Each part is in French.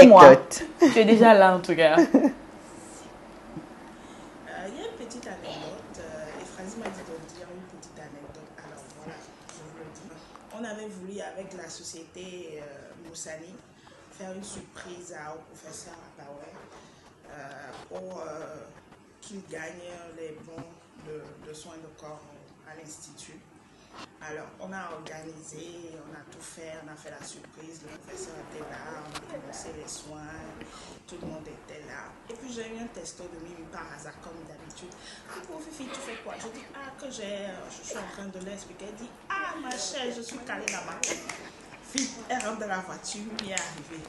Anecdote. Tu es déjà là en tout cas. Il y a une petite anecdote. Ephrasie m'a dit de dire une petite anecdote. Alors voilà, je vous le dis. On avait voulu avec la société Moussani faire une surprise au professeur Abaoué pour qu'il gagne les bons de soins de corps à l'Institut. Alors, on a organisé, on a tout fait, on a fait la surprise, le professeur était là, on a commencé les soins, tout le monde était là. Et puis j'ai eu un texto de Mimi par hasard, comme d'habitude. Pour Fifi, tu fais quoi? Je dis, je suis en train de l'expliquer. Elle dit, ma chère, je suis calée là-bas. Elle rentre dans la voiture, Mimi est arrivée.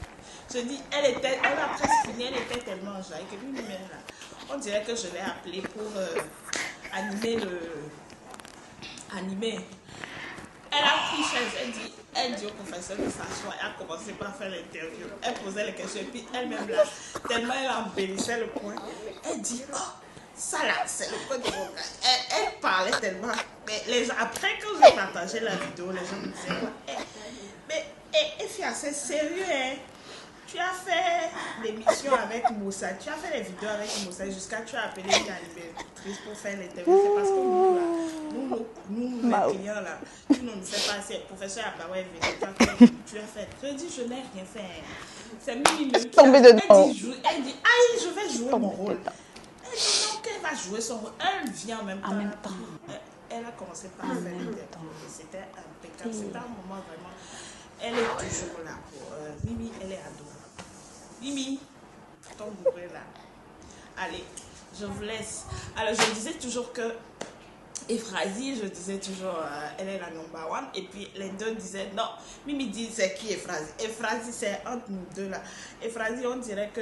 Je dis, elle a presque fini, elle était tellement enjaillée que Mimi est là. On dirait que je l'ai appelée pour animer. Elle a pris chaise, elle dit au professeur de s'asseoir, elle a commencé par faire l'interview. Elle posait les questions et puis elle-même là, tellement elle embellissait le point, elle dit, ça là, c'est le point de mon gars. Elle parlait tellement. Mais après que j'ai partagé la vidéo, les gens me disaient, mais Fia, c'est sérieux, hein? Tu as fait l'émission avec Moussa, tu as fait les vidéos avec Moussa jusqu'à tu as appelé une animatrice pour faire l'interview. C'est parce que nous les clients là, tu ne nous fais pas assez. Professeur Abaoué, tu as fait. Je dis, je n'ai rien fait. C'est Mimi qui tombée dedans. Elle dit, je vais jouer mon rôle. Elle dit, non, qu'elle va jouer son rôle. Elle vient en même temps. Elle a commencé par faire l'interview. C'était impeccable. C'était un moment vraiment. Elle est toujours là pour Mimi, elle est adorable. Mimi, ton bourré là. Allez, je vous laisse. Alors, je disais toujours que Ephrasie, je disais toujours, elle est la number one. Et puis, les deux disaient, non, Mimi dit, c'est qui Ephrasie? Ephrasie, c'est entre nous deux là. Ephrasie, on dirait que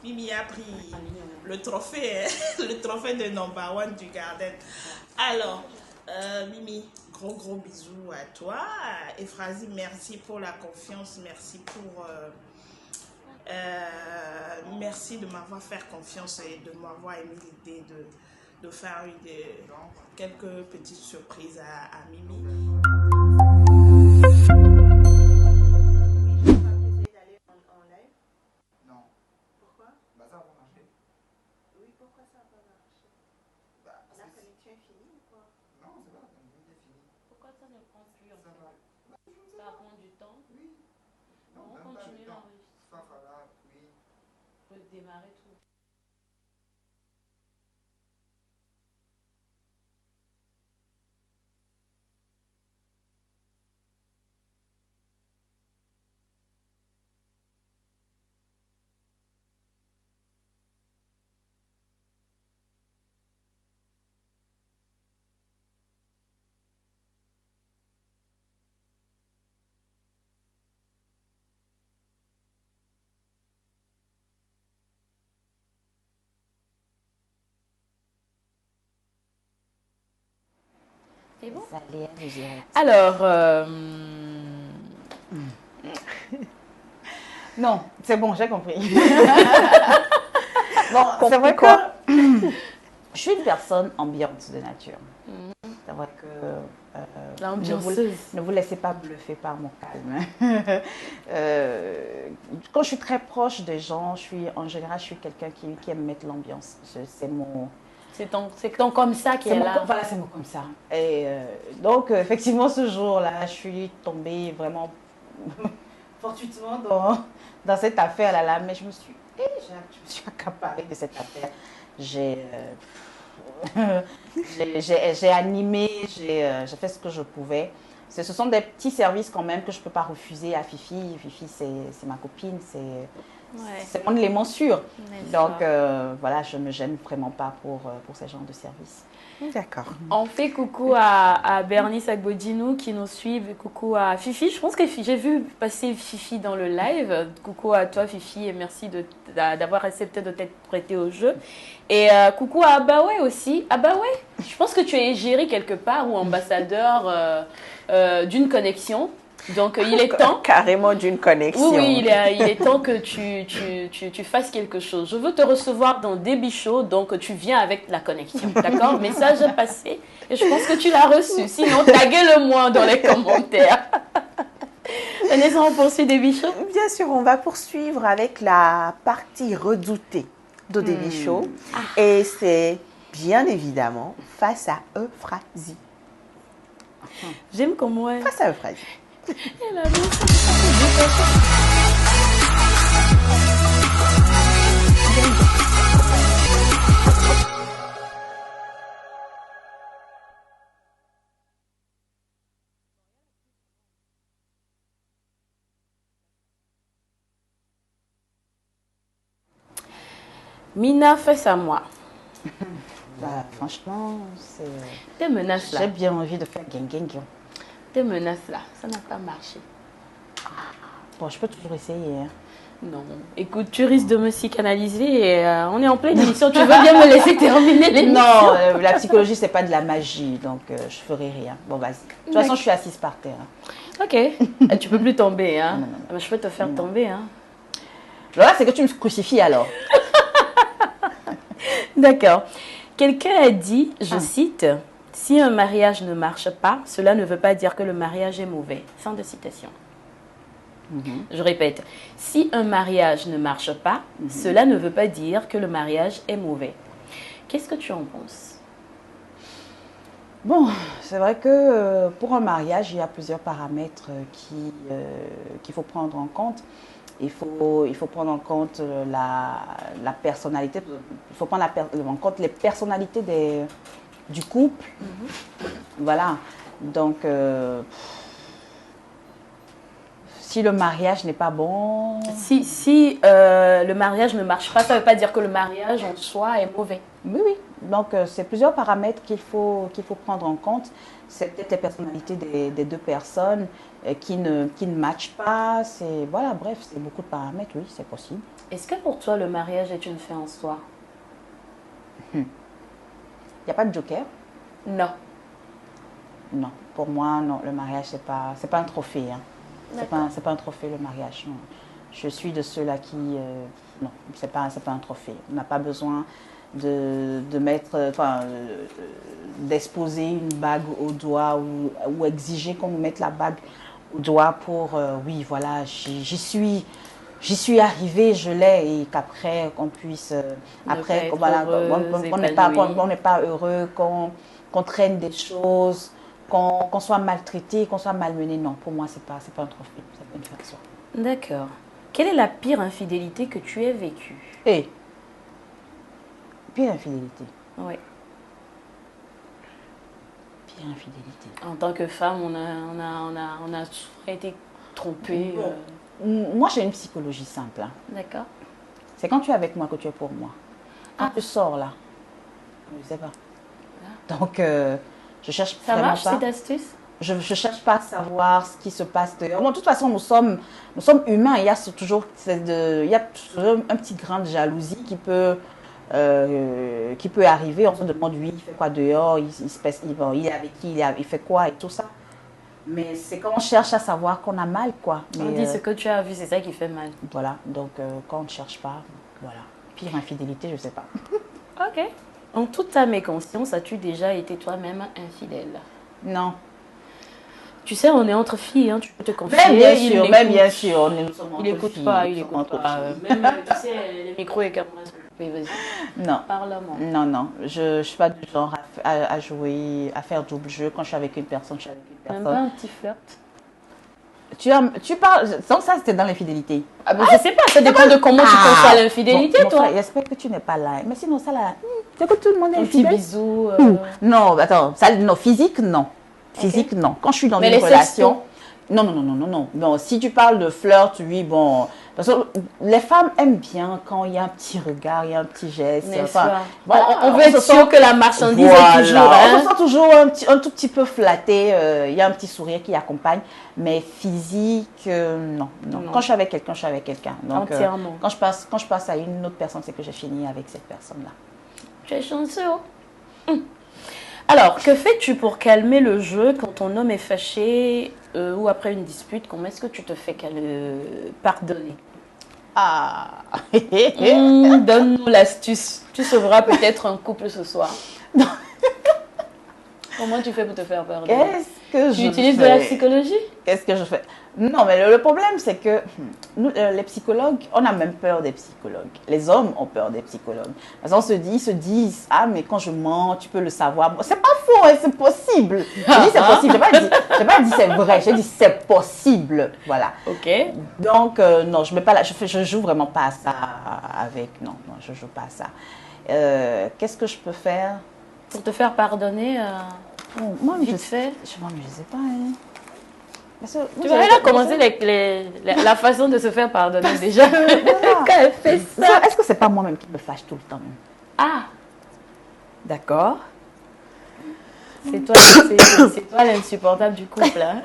Mimi a pris le trophée, le trophée de number one du Garden. Alors, Mimi, gros bisous à toi. Ephrasie, merci pour la confiance, merci pour... merci de m'avoir fait confiance et de m'avoir émis l'idée de faire quelques petites surprises à Mimi. Ça prend du temps. Oui. On continue l'enregistrement. Oui. On peut démarrer tout. C'est bon? Alors, non, c'est bon, j'ai compris. Bon, c'est vrai que je suis une personne ambiante de nature. C'est vrai que ne vous laissez pas bluffer par mon calme. Quand je suis très proche des gens, en général, je suis quelqu'un qui aime mettre l'ambiance. C'est mon... C'est ton comme ça qui est là. Voilà, c'est mon comme ça. Et donc, effectivement, ce jour-là, je suis tombée vraiment fortuitement dans cette affaire-là. Mais je me suis accaparée de cette affaire. J'ai animé, j'ai fait ce que je pouvais. Ce sont des petits services quand même que je ne peux pas refuser à Fifi. Fifi, c'est ma copine, c'est mon élément sûr. Donc, voilà, je ne me gêne vraiment pas pour ce genre de service. D'accord. On fait coucou à Bernice Agbodinou qui nous suivent. Coucou à Fifi. Je pense que j'ai vu passer Fifi dans le live. Coucou à toi, Fifi, et merci d'avoir accepté de t'être prêté au jeu. Et coucou à Abaoué aussi. Abaoué, je pense que tu es égérie quelque part ou ambassadeur d'une connexion. Donc, il est temps... Carrément d'une connexion. Oui, il est temps que tu fasses quelque chose. Je veux te recevoir dans Débit Show, donc tu viens avec la connexion, d'accord? Message passé, et je pense que tu l'as reçu. Sinon, taguez-le moi dans les commentaires. Vanessa, on poursuit des bichots. Bien sûr, on va poursuivre avec la partie redoutée d'Odélie Show. Et c'est bien évidemment face à Euphrasie. J'aime comment elle... Face à Euphrasie. Elle a mis ça. Mina, face à moi. Bah, franchement, c'est... Tes menaces là. J'ai bien envie de faire gang. Tes menaces là, ça n'a pas marché. Bon, je peux toujours essayer. Hein. Non. Écoute, tu risques de me psychanalyser et on est en pleine émission. Tu veux bien me laisser terminer l'émission? Non, la psychologie, c'est pas de la magie, donc je ferai rien. Bon, vas-y. De toute façon, je suis assise par terre. Hein. Ok. Tu peux plus tomber, hein? Non. Je peux te faire tomber, hein? Là, c'est que tu me crucifies alors. D'accord. Quelqu'un a dit, je cite, « Si un mariage ne marche pas, cela ne veut pas dire que le mariage est mauvais. » Fin de citation. Je répète, si un mariage ne marche pas, cela ne veut pas dire que le mariage est mauvais. Qu'est-ce que tu en penses? Bon, c'est vrai que pour un mariage, il y a plusieurs paramètres qu'il faut prendre en compte. Il faut prendre en compte la personnalité, il faut prendre en compte les personnalités du couple. Voilà, donc si le mariage n'est pas bon... Si le mariage ne marche pas, ça ne veut pas dire que le mariage en soi est mauvais. Oui. Donc, c'est plusieurs paramètres qu'il faut prendre en compte. C'est peut-être les personnalités des deux personnes qui ne matchent pas. Voilà, bref, c'est beaucoup de paramètres, oui, c'est possible. Est-ce que pour toi, le mariage est une fin en soi? Il n'y a pas de joker? Non. Non, pour moi, non, le mariage, c'est pas un trophée. Hein. C'est pas un trophée, le mariage. Non. Je suis de ceux-là qui... non, c'est pas un trophée. On n'a pas besoin de mettre... d'exposer une bague au doigt ou exiger qu'on nous mette la bague au doigt pour... oui, voilà, j'y suis arrivée, je l'ai, et qu'après, qu'on puisse... après, voilà, on n'est pas heureux, qu'on traîne des choses... Qu'on soit maltraité, qu'on soit malmené, non, pour moi, c'est pas un trophée, c'est pas une fin de soi. D'accord. Quelle est la pire infidélité que tu aies vécue? Pire infidélité. Oui. Pire infidélité. En tant que femme, on a souvent été trompée. Moi, j'ai une psychologie simple. Hein. D'accord. C'est quand tu es avec moi que tu es pour moi. Quand tu sors là, je ne sais pas. Donc... je cherche ça vraiment marche, pas. cette astuce? Je ne cherche pas à savoir ce qui se passe dehors. Bon, de toute façon, nous sommes humains. Il y a toujours un petit grain de jalousie qui peut arriver. On se demande, lui, il fait quoi dehors? Il est avec qui? Il fait quoi? Et tout ça. Mais c'est quand on cherche à savoir qu'on a mal, quoi. Mais, on dit ce que tu as vu, c'est ça qui fait mal. Voilà. Donc, quand on ne cherche pas, voilà. Pire infidélité, je ne sais pas. Ok. En toute ta méconscience, as-tu déjà été toi-même infidèle? Non. Tu sais, on est entre filles, hein, tu peux te confier. Même bien sûr. Il n'écoute pas, il n'écoute pas. Même, tu sais, les micros et caméras sont coupés, vas-y. Non. Parle-moi. Non. Je ne suis pas du genre à jouer, à faire double jeu. Quand je suis avec une personne, je suis avec une personne. Même pas un petit flirt? Tu parles... Donc ça, c'était dans l'infidélité. Je sais pas, ça dépend de comment tu conçois l'infidélité, bon, toi. Frère, j'espère que tu n'es pas là. Mais sinon, ça là... Tu que tout le monde est un petit infidèle. bisou. Non, attends. Ça, non, physique, non. Physique, non. Quand je suis dans une relation... Non, si tu parles de flirt, oui, bon... Parce que les femmes aiment bien quand il y a un petit regard, il y a un petit geste. Enfin, voilà, on veut être sûr que la marchandise est toujours... Hein? On se sent toujours un tout petit peu flatté. Il y a un petit sourire qui accompagne. Mais physique, non. Quand je suis avec quelqu'un, je suis avec quelqu'un. Donc, entièrement. Quand je passe à une autre personne, c'est que j'ai fini avec cette personne-là. Tu es chanceux. Alors, que fais-tu pour calmer le jeu quand ton homme est fâché ou après une dispute? Comment est-ce que tu te fais pardonner? Donne-nous l'astuce. Tu sauveras peut-être un couple ce soir. Comment tu fais pour te faire pardonner? que Tu je utilises de fais? la psychologie? Qu'est-ce que je fais? Non, mais le problème, c'est que nous, les psychologues, on a même peur des psychologues. Les hommes ont peur des psychologues. Parce qu'on ils se disent, ah, mais quand je mens, tu peux le savoir. Bon, c'est pas faux, hein, c'est possible. J'ai dit c'est possible. J'ai pas dit c'est vrai. J'ai dit c'est possible. Voilà. Ok. Donc, non, je mets pas je joue vraiment pas à ça avec. Non, non, je joue pas à ça. Qu'est-ce que je peux faire? Pour te faire pardonner, Bon, moi, vite fait. je sais pas. Hein. Parce que, Tu vois, elle a commencé la façon de se faire pardonner déjà. Voilà. Quand elle fait ça. Est-ce que c'est pas moi-même qui me fâche tout le temps? Ah, d'accord. C'est toi, c'est toi l'insupportable du couple. Hein.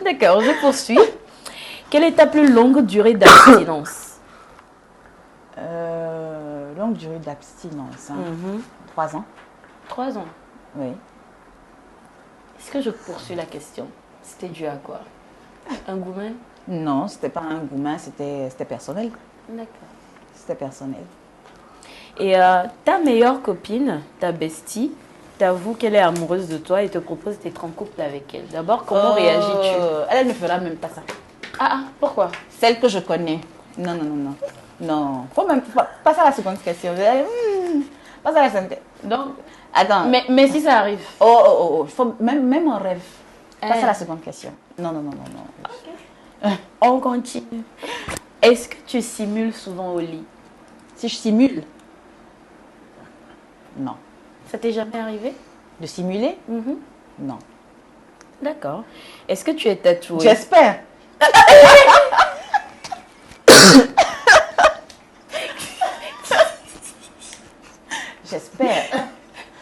D'accord, je poursuis. Quelle est ta plus longue durée d'abstinence? Longue durée d'abstinence. Hein. 3 ans. 3 ans. Oui. Est-ce que je poursuis la question? C'était dû à quoi? Un gourmet? Non, c'était pas un gourmet, c'était personnel. D'accord. C'était personnel. Et ta meilleure copine, ta bestie, t'avoue qu'elle est amoureuse de toi et te propose d'être en couple avec elle. D'abord, comment réagis-tu? Elle ne fera même pas ça. Ah, pourquoi? Celle que je connais. Non, non, non, non. Non. Faut même pas à la seconde question. Pas à la seconde question. Donc, attends. Mais si ça arrive. Oh. Faut, même en rêve. Pas à la seconde question. Non, non, non, non, non. On continue. Est-ce que tu simules souvent au lit? Si je simule? Non. Ça t'est jamais arrivé? De simuler? Non. D'accord. Est-ce que tu es tatouée? J'espère. J'espère.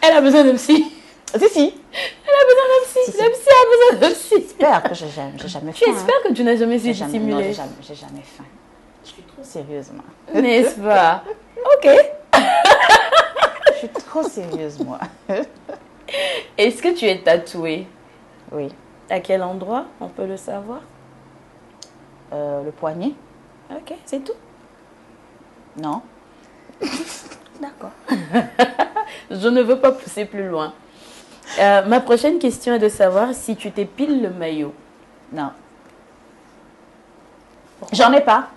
Elle a besoin de psy. Si. Elle a besoin de psy. Si. Le psy a besoin de psy. J'espère que j'ai jamais fait. Tu espères que tu n'as jamais essayé de Non, simuler? j'ai jamais faim. Je suis trop sérieuse, moi. N'est-ce pas? Ok. Je suis trop sérieuse, moi. Est-ce que tu es tatouée? Oui. À quel endroit? On peut le savoir? Le poignet? Ok, c'est tout? Non. D'accord. Je ne veux pas pousser plus loin. Ma prochaine question est de savoir si tu t'épiles le maillot. Non. J'en ai pas.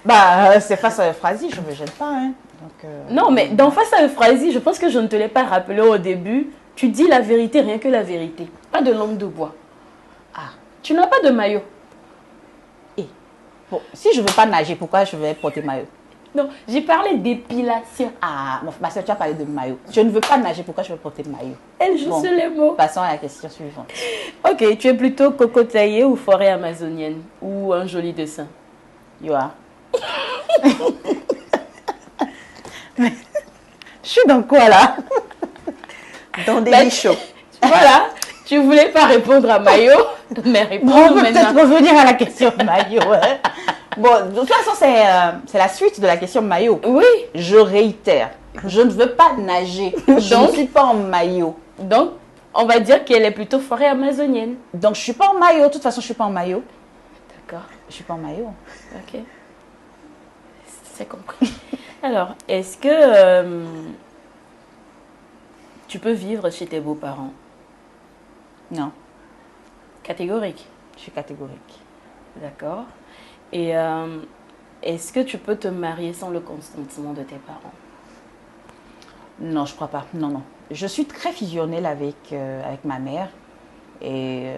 Bah, c'est face à Euphrasie, je ne me gêne pas. Hein. Donc, non, mais dans Face à Euphrasie, je pense que je ne te l'ai pas rappelé au début. Tu dis la vérité, rien que la vérité. Pas de langue de bois. Ah. Tu n'as pas de maillot. Et, bon, si je ne veux pas nager, pourquoi je vais porter maillot? Non, j'ai parlé d'épilation. Ah, ma soeur, tu as parlé de maillot. Je ne veux pas nager, pourquoi je vais porter maillot? Elle joue sur les mots. Passons à la question suivante. Ok, tu es plutôt cocotaillée ou forêt amazonienne? Ou un joli dessin? Yoa. Je suis dans quoi là? Dans des bichots. Voilà, tu voulais pas répondre à maillot, mais réponds On peut maintenant. peut-être revenir à la question maillot. Hein. Bon, de toute façon, c'est la suite de la question maillot. Oui, Je réitère, je ne veux pas nager. Je ne suis pas en maillot. donc on va dire qu'elle est plutôt forêt amazonienne. Donc, je ne suis pas en maillot. De toute façon, je ne suis pas en maillot. D'accord, Je ne suis pas en maillot. ok. C'est compris. Alors, est-ce que tu peux vivre chez tes beaux-parents? Non, Catégorique. je suis catégorique. D'accord. Et est-ce que tu peux te marier sans le consentement de tes parents? Non, je ne crois pas. Non, non. Je suis très fusionnelle avec ma mère. Et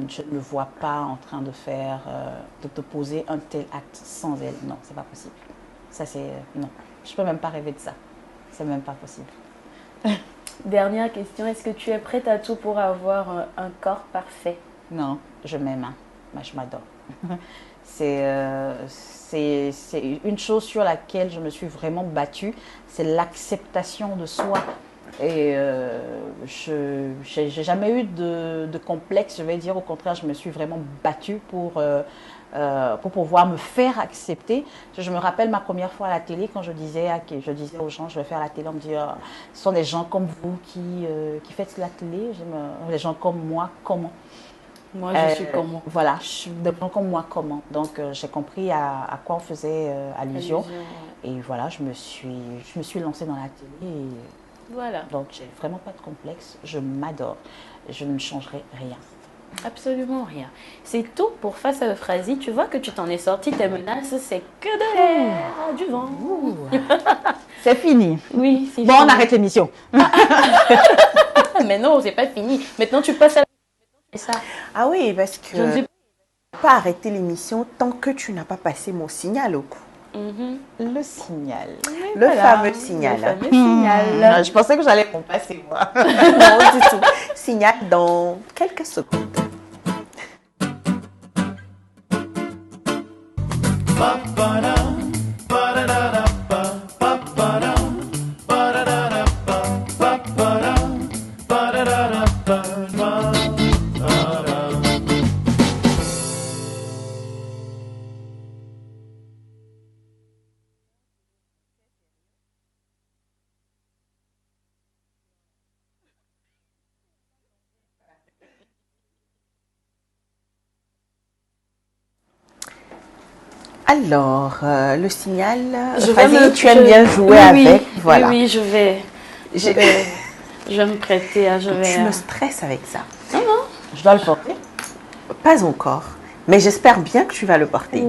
je ne me vois pas en train de te poser un tel acte sans elle. Non, c'est pas possible. Ça, c'est... non. Je peux même pas rêver de ça. C'est même pas possible. Dernière question, est-ce que tu es prête à tout pour avoir un corps parfait? Non, je m'aime. Hein. Moi, je m'adore. C'est une chose sur laquelle je me suis vraiment battue. C'est l'acceptation de soi. Et je n'ai jamais eu de complexe, je vais dire. Au contraire, je me suis vraiment battue pour pouvoir me faire accepter. Je me rappelle ma première fois à la télé, quand je disais aux gens, je vais faire la télé, on me dit, ce sont des gens comme vous qui faites la télé. Les gens comme moi, comment? Moi, je suis comment? Voilà, je suis des gens comme moi, comment? Donc, j'ai compris à quoi on faisait allusion. Et voilà, je me suis lancée dans la télé. Voilà. Donc, j'ai vraiment pas de complexe. Je m'adore. Je ne changerai rien. Absolument rien. C'est tout pour Face à Euphrasie. Tu vois que tu t'en es sorti. Tes menaces, c'est que de l'air, du vent. C'est fini. Oui, c'est Bon, fini. on arrête l'émission. Mais non, c'est pas fini. Maintenant, tu passes à la... C'est ça. Ah oui, parce que Je ne je sais ne peux pas arrêter l'émission tant que tu n'as pas passé mon signal au cou. Le signal. Le Voilà, fameux signal. Le fameux signal. Je pensais que j'allais m'en passer, moi. Non, du tout. Signal dans quelques secondes. Alors, le signal, vas-y, tu aimes bien jouer avec, voilà. Oui, je vais me prêter. Je vais... Tu me stresses avec ça. Je dois le porter. Pas encore, mais j'espère bien que tu vas le porter.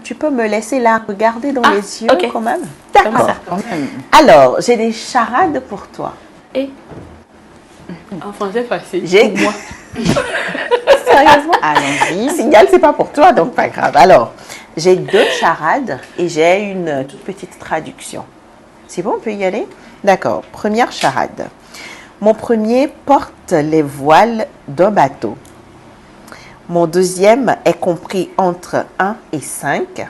Tu peux me laisser la regarder dans les yeux ok. quand même? Comme ça. Quand même. Alors, j'ai des charades pour toi. Et en français facile. J'ai moi. Sérieusement? Allons-y. Signal, c'est pas pour toi, donc pas grave. Alors, j'ai 2 charades et j'ai une toute petite traduction. C'est bon, on peut y aller? D'accord. Première charade. Mon premier porte les voiles d'un bateau. Mon deuxième est compris entre 1 et 5.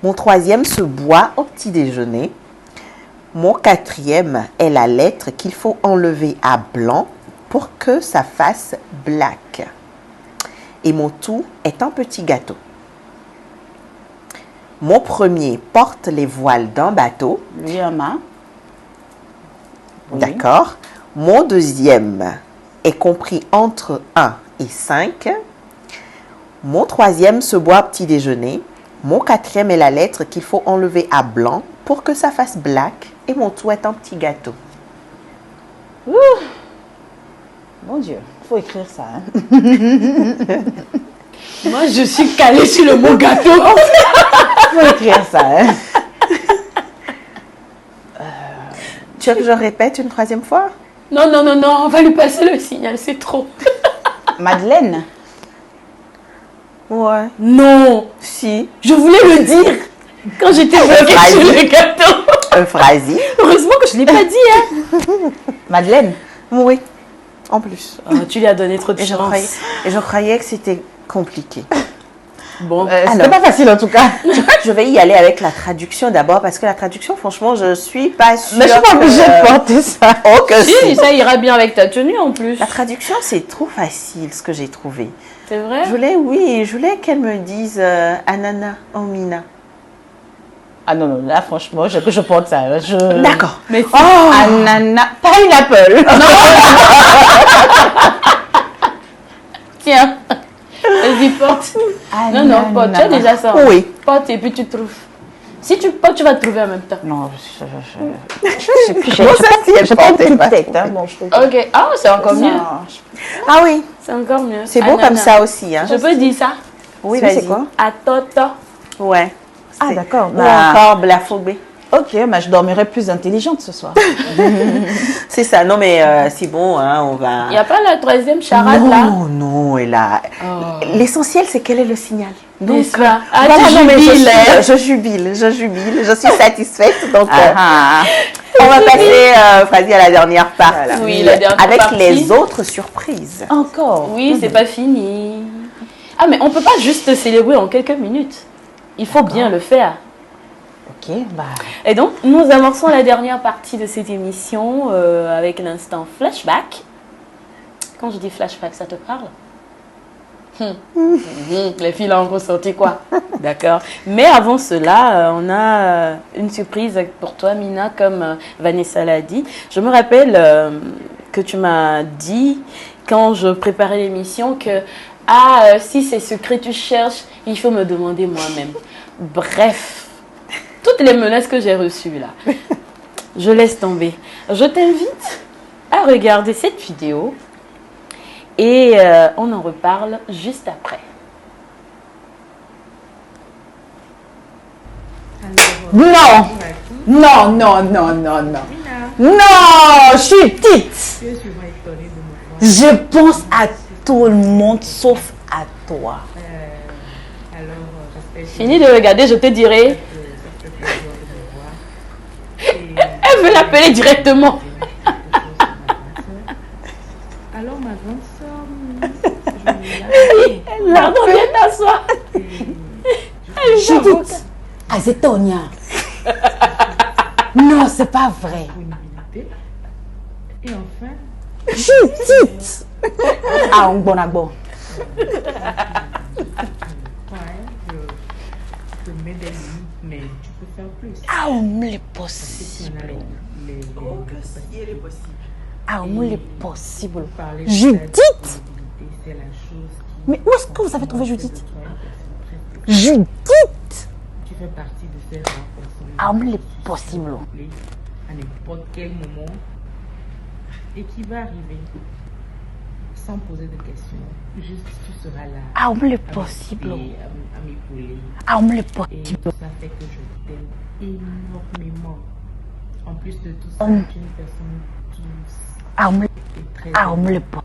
Mon troisième se boit au petit déjeuner. Mon quatrième est la lettre qu'il faut enlever à blanc pour que ça fasse black. Et mon tout est un petit gâteau. Mon premier porte les voiles d'un bateau. Lui, un main. Oui. D'accord. Mon deuxième est compris entre 1 et 5. Mon troisième se boit au petit déjeuner. Mon quatrième est la lettre qu'il faut enlever à blanc pour que ça fasse black. Et mon tout est un petit gâteau. Mon Dieu, il faut écrire ça. Hein. Moi, je suis calée sur le mot gâteau. Il faut écrire ça. Hein. Tu veux que je répète une troisième fois? Non, on va lui passer le signal, c'est trop. Madeleine. Ouais. Non, Si. je voulais le dire quand j'étais bloquée sur le gâteau. Euphrasie. Heureusement que je ne l'ai pas dit. Hein. Madeleine. Oui. En plus. Oh, tu lui as donné trop de Et chance. je croyais que c'était compliqué. Bon, C'était Alors. pas facile en tout cas. Je crois que je vais y aller avec la traduction d'abord parce que la traduction, franchement, je suis pas sûre. Mais je suis pas obligée de porter ça. Oh, que si, si. ça ira bien avec ta tenue en plus. La traduction, c'est trop facile ce que j'ai trouvé. C'est vrai? Je voulais qu'elle me dise Anana Omina. Ah non, non, là franchement, je porte ça. D'accord. Mais Oh, Ananas. Pineapple. tiens, vas-y, porte. Non, porte. Tu as déjà ça. oui. Porte et puis tu trouves. Si tu portes, tu vas trouver en même temps. Non, Bon, ça, si elle je pas une portait petite pas. tête. Hein, bon, je peux Ok. Ah, c'est encore mieux. Ah oui, C'est encore mieux. c'est beau Ananas. comme ça aussi. Hein. Je peux dire ça? Oui, C'est vas-y. quoi? Atoto. Ouais. Ah, C'est- d'accord. Ou Bah, encore Blafobé. ok, mais je dormirai plus intelligente ce soir. C'est ça. Non, mais c'est bon, hein, on va. Il n'y a pas la troisième charade là? Non, non, et là. L'essentiel, c'est quel est le signal. Donc, N'est-ce pas? Ah, voilà, tu non, mais jubiles. je jubile, je suis satisfaite. Donc, Ah, on va passer, Frasie, à la dernière partie. Oui, la dernière avec partie. les autres surprises. encore. Oui, c'est pas fini. Ah, mais on peut pas juste célébrer en quelques minutes. Il faut bien le faire. Ok, bah. Et donc, nous amorçons la dernière partie de cette émission avec l'instant flashback. Quand je dis flashback, ça te parle? Les filles là ont ressorti quoi? D'accord. Mais avant cela, on a une surprise pour toi, Mina, comme Vanessa l'a dit. Je me rappelle que tu m'as dit, quand je préparais l'émission, que si c'est secret, tu cherches, il faut me demander moi-même. Bref, toutes les menaces que j'ai reçues là. je laisse tomber. Je t'invite à regarder cette vidéo et on en reparle juste après. Non, non, non, non, non, non. Non, je suis petite. Je pense à tout le monde sauf à toi. Fini de regarder, je te dirai. Elle veut l'appeler directement. Alors ma grande soeur, Pardon, viens t'asseoir. Judith, Azetonia. Non, c'est pas vrai. et enfin, Judith. Ah, on bon à bon. je te mets des limites, mais tu peux faire plus. Ah, on est possible. Ah, on est possible. Judith. C'est la chose qui Mais où est-ce que vous avez trouvé Judith? Judith. tu fais partie de ces rares personnes Ah, on est possible. à n'importe quel moment et qui va arriver sans poser de questions. Juste, tu seras là. Ah, on est à possible. m'écouter, à m'épauler. Ah, on est Et possible. ça fait que je t'aime énormément. En plus de tout ça, tu es une personne douce Ah, on est et très ah, on aimable. est possible.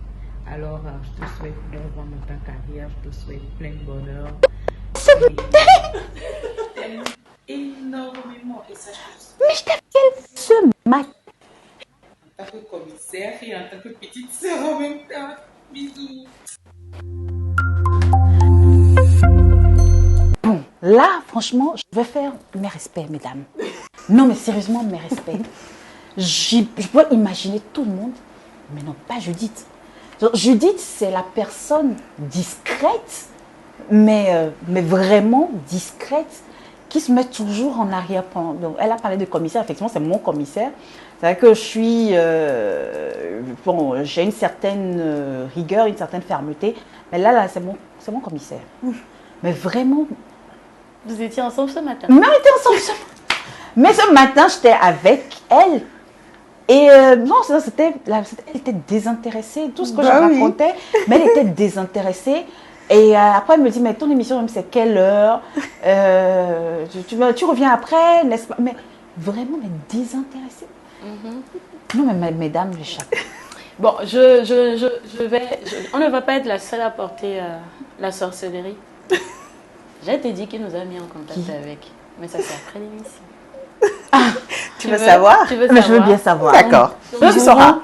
Alors, je te souhaite bon vent dans ta carrière, je te souhaite plein de bonheur. Je t'aime énormément. Et sache que Mais je t'appelle ce matin. en tant que commissaire et en tant que petite sœur en même temps. Bisous. Bon, là, franchement, je vais faire mes respects, mesdames. Non, mais sérieusement, mes respects. Je peux imaginer tout le monde, mais non, pas Judith. Donc, Judith, c'est la personne discrète, mais vraiment discrète, qui se met toujours en arrière-plan. Donc, elle a parlé de commissaire, effectivement, c'est mon commissaire. C'est-à-dire que je suis, bon, j'ai une certaine rigueur, une certaine fermeté, mais là c'est mon commissaire. Mais vraiment, Vous étiez ensemble ce matin. mais on était ensemble ce matin. Mais ce matin, j'étais avec elle. Et non, elle était désintéressée. Tout ce que je racontais, mais elle était désintéressée. Et après, elle me dit, mais ton émission, même, c'est quelle heure? Tu reviens après, n'est-ce pas? Mais vraiment, mais désintéressée. Non, mais mesdames, les chats. Bon, on ne va pas être la seule à porter la sorcellerie. J'ai été dit qu'il nous a mis en contact avec. Mais ça, c'est après l'émission. Tu veux savoir? Tu veux Mais savoir? je veux bien savoir. D'accord. Tu sauras.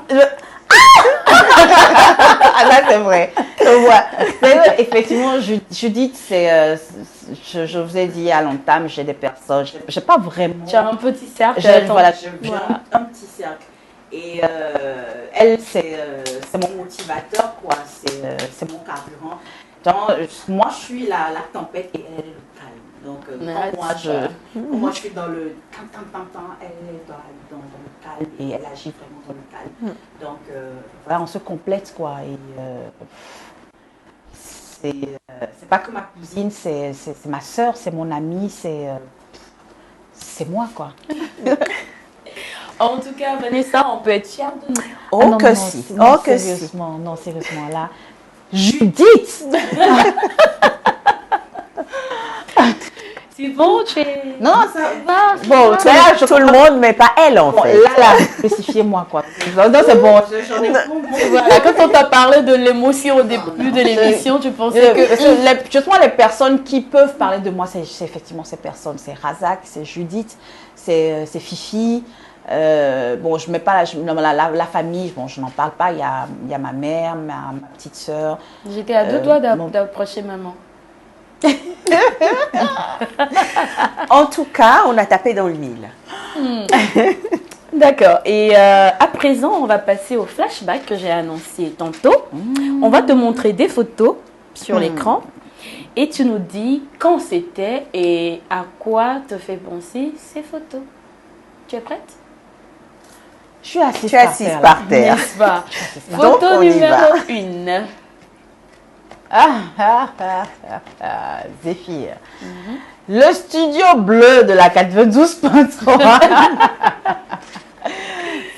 Ah là, c'est vrai. Je vois. Mais, effectivement, Judith, je vous ai dit à l'entame, j'ai des personnes, je n'ai pas vraiment. Tu as un petit cercle. Voilà, j'ai Voilà. un petit cercle. Et elle, c'est mon motivateur, quoi. C'est mon carburant. Donc, moi, je suis la tempête et elle est le calme. Donc, quand moi, je suis dans le elle est dans le calme et elle agit vraiment dans le calme. Donc, voilà, on se complète, quoi. Et c'est pas que ma cousine, c'est ma soeur, c'est mon amie, c'est moi, quoi. En tout cas, Vanessa, on peut être fière de nous. Oh, Ah non, que non, si. non, Oh, que si. sérieusement, non, sérieusement, là. Judith! C'est bon, tu es... Non, ça va. Bon, Tout, tout le monde, mais pas elle, en Bon, fait. là, spécifiez-moi, quoi. Non, c'est bon. Voilà, quand on t'a parlé de l'émotion au début de l'émission, tu pensais que... Justement, les personnes qui peuvent parler de moi, c'est effectivement ces personnes. C'est Razak, c'est Judith, c'est Fifi. Bon, je mets pas la famille, bon, je n'en parle pas. Il y a ma mère, ma petite sœur. J'étais à deux doigts d'approcher maman. En tout cas, on a tapé dans le mille. D'accord. Et à présent, on va passer au flashback que j'ai annoncé tantôt. On va te montrer des photos sur l'écran et tu nous dis quand c'était et à quoi te fait penser ces photos. Tu es prête? Je suis assise, Tu es assise là. par terre. N'est-ce pas? Donc, Photo on y numéro va. 1. Zéphyr. Le studio bleu de la 92.3.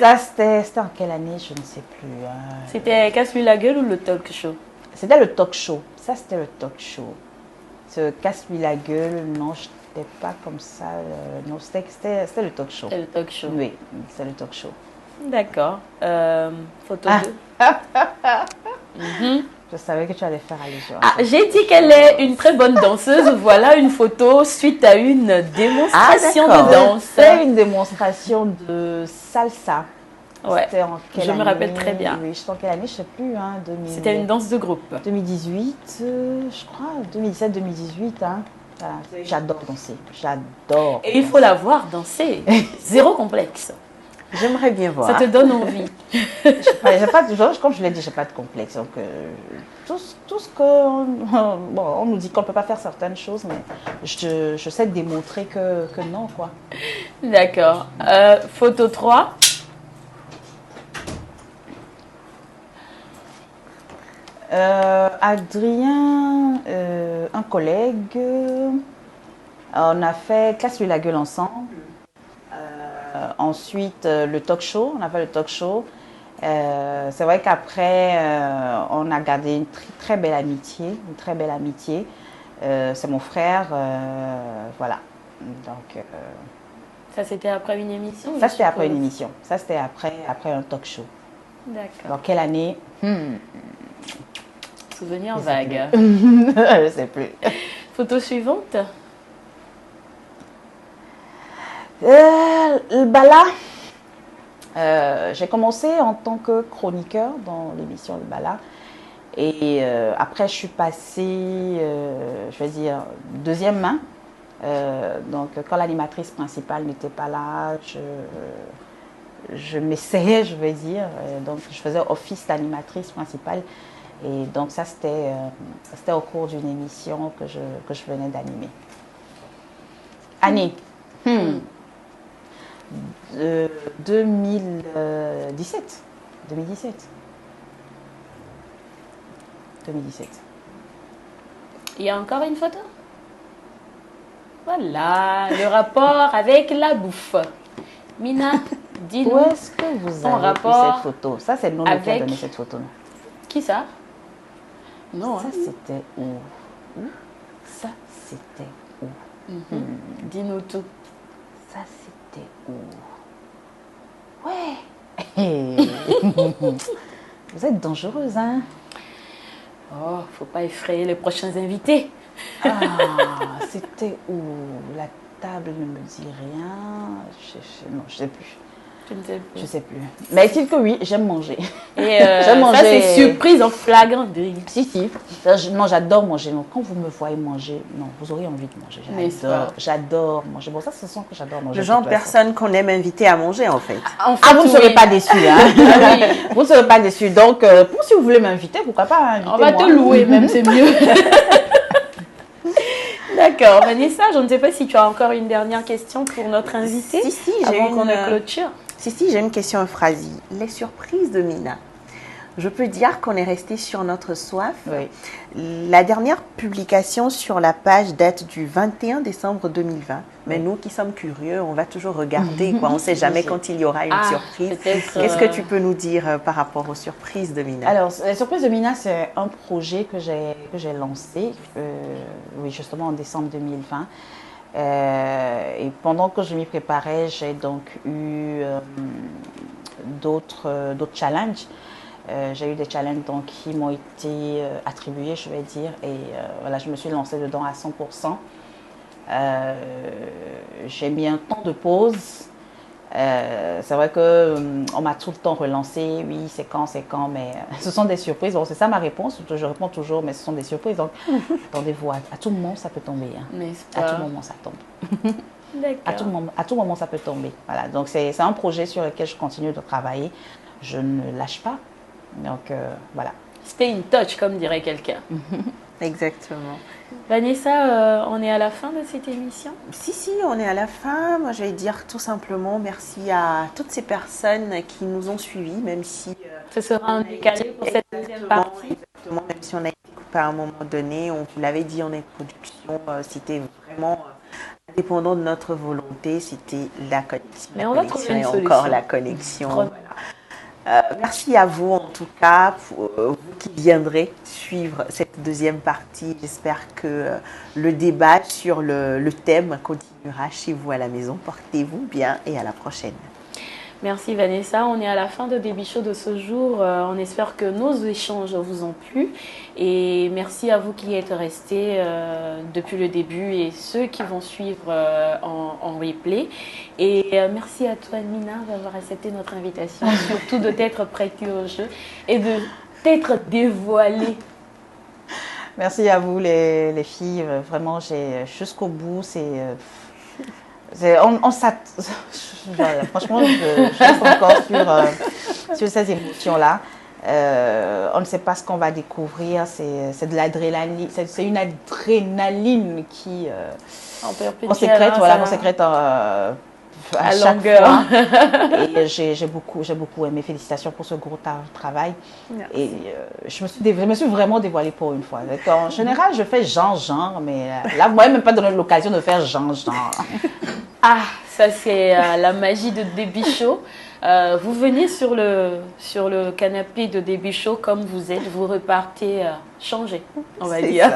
Ça, c'était en quelle année? Je ne sais plus. C'était Casse-lui la gueule ou le talk show? C'était le talk show. Ça, c'était le talk show. Ce Casse-lui la gueule, non, je n'étais pas comme ça. Non, c'était le talk show. C'était le talk show. Oui, c'est le talk show. D'accord. Photo 2. Je savais que tu allais faire allusion. J'ai dit qu'elle est une très bonne danseuse. Voilà une photo suite à une démonstration de danse. C'est une démonstration de salsa. Ouais. C'était en quelle Je me rappelle année? très bien. Oui, c'était en quelle année? Je ne sais plus. Hein, C'était une danse de groupe. 2018, je crois. 2017-2018. Hein. Voilà. J'adore danser. J'adore. Et il faut la voir danser. Zéro complexe. J'aimerais bien voir. Ça te donne envie. Comme je l'ai dit, je n'ai pas de complexe. Donc, tout ce qu'on on nous dit qu'on ne peut pas faire certaines choses, mais je sais démontrer que non, quoi. D'accord. Photo 3. Adrien, un collègue, on a fait Casse-lui la gueule ensemble. Ensuite, le talk show, on a fait le talk show. C'est vrai qu'après, on a gardé une très belle amitié, c'est mon frère, voilà. Donc, ça, c'était après une émission? Ça, c'était après une émission. Ça, c'était après un talk show. D'accord. Dans quelle année? Souvenir vague. Je ne sais plus. Photo suivante. Là, j'ai commencé en tant que chroniqueur dans l'émission Le Bala. Et après, je suis passée, je vais dire, deuxième main. Donc, quand l'animatrice principale n'était pas là, je m'essayais, je vais dire. Donc, je faisais office d'animatrice principale. Et donc, ça, c'était au cours d'une émission que je venais d'animer. Année 2017. 2017. Il y a encore une photo? Voilà, le rapport avec la bouffe. Mina, dis-nous. Où est-ce que vous avez pris cette photo? Ça, c'est nous qui avons donné cette photo. Non? Qui ça? Non. Ça, c'était où? Ça, c'était où? Dis-nous tout. Ça, c'était où? Ouais. Vous êtes dangereuse, hein? Oh, faut pas effrayer les prochains invités. C'était où? La table ne me dit rien. Non, je ne sais plus. Tu ne sais plus. Je sais plus. Mais est-il que oui, j'aime manger. Et ça, c'est surprise en flagrant délit. Si. Non, j'adore manger. Donc, quand vous me voyez manger, non, vous aurez envie de manger. J'adore manger. Bon, ça, ce sont que j'adore manger. Le genre de personne qu'on aime inviter à manger, en fait. Vous ne serez pas déçus. Hein? Oui. Vous ne serez pas déçus. Donc, si vous voulez m'inviter, pourquoi pas inviter. On va te louer même, c'est mieux. D'accord. Vanessa, je ne sais pas si tu as encore une dernière question pour notre invité. Si, avant qu'on ne clôture. Si, j'ai une question Euphrasie. Les surprises de Mina. Je peux dire qu'on est resté sur notre soif. Oui. La dernière publication sur la page date du 21 décembre 2020. Mais nous qui sommes curieux, on va toujours regarder. On ne sait jamais quand il y aura une surprise. Qu'est-ce que tu peux nous dire par rapport aux surprises de Mina? Alors, la surprise de Mina, c'est un projet que j'ai lancé, oui, justement en décembre 2020. Et pendant que je m'y préparais, j'ai donc eu d'autres challenges. J'ai eu des challenges donc, qui m'ont été attribués, je vais dire, et voilà, je me suis lancée dedans à 100%. J'ai mis un temps de pause. C'est vrai qu'on m'a tout le temps relancé, oui, c'est quand, mais ce sont des surprises. Bon, c'est ça ma réponse, je réponds toujours, mais ce sont des surprises. Donc, attendez-vous, à tout moment, ça peut tomber. Hein. À tout moment, ça tombe. À tout moment, ça peut tomber. Voilà, donc c'est un projet sur lequel je continue de travailler. Je ne lâche pas. Donc, voilà. Stay in touch, comme dirait quelqu'un. Exactement. Vanessa, on est à la fin de cette émission? Si, on est à la fin. Moi, je vais dire tout simplement merci à toutes ces personnes qui nous ont suivis, même si... Ce sera un décalé pour cette deuxième partie. Exactement, même si on a été coupé à un moment donné. On vous l'avait dit en introduction, c'était vraiment Dépendant de notre volonté, c'était la connexion. Mais on va trouver une et solution. encore la connexion. Voilà. Merci à vous en tout cas, pour vous qui viendrez suivre cette deuxième partie. J'espère que le débat sur le thème continuera chez vous à la maison. Portez-vous bien et à la prochaine. Merci Vanessa, on est à la fin de Baby Show de ce jour. On espère que nos échanges vous ont plu et merci à vous qui êtes restés depuis le début et ceux qui vont suivre en replay. Et merci à toi Nina d'avoir accepté notre invitation, surtout de t'être prêtée au jeu et de t'être dévoilée. Merci à vous les filles, vraiment j'ai jusqu'au bout, voilà, franchement, je reste encore sur ces émotions-là. On ne sait pas ce qu'on va découvrir. C'est de l'adrénaline. C'est une adrénaline qui on sécrète, voilà, on sécrète à longueur. Et j'ai beaucoup aimé. Félicitations pour ce gros travail. Merci. Et je me suis vraiment dévoilée pour une fois. En général, je fais genre, mais là, vous m'avez même pas donné l'occasion de faire genre. Ah, ça c'est la magie de Baby Show. Vous venez sur le canapé de Baby Show comme vous êtes, vous repartez changé, on va dire.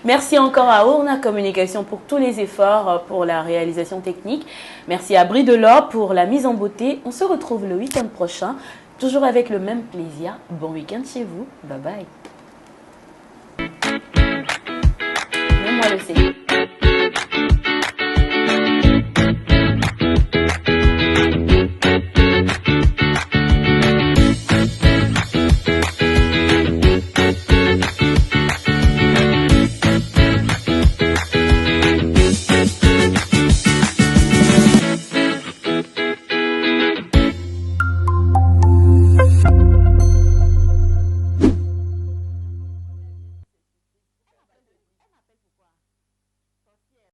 Merci encore à Orna Communication pour tous les efforts pour la réalisation technique. Merci à Brie Delors pour la mise en beauté. On se retrouve le week-end prochain, toujours avec le même plaisir. Bon week-end chez vous. Bye bye. Même moi le sais.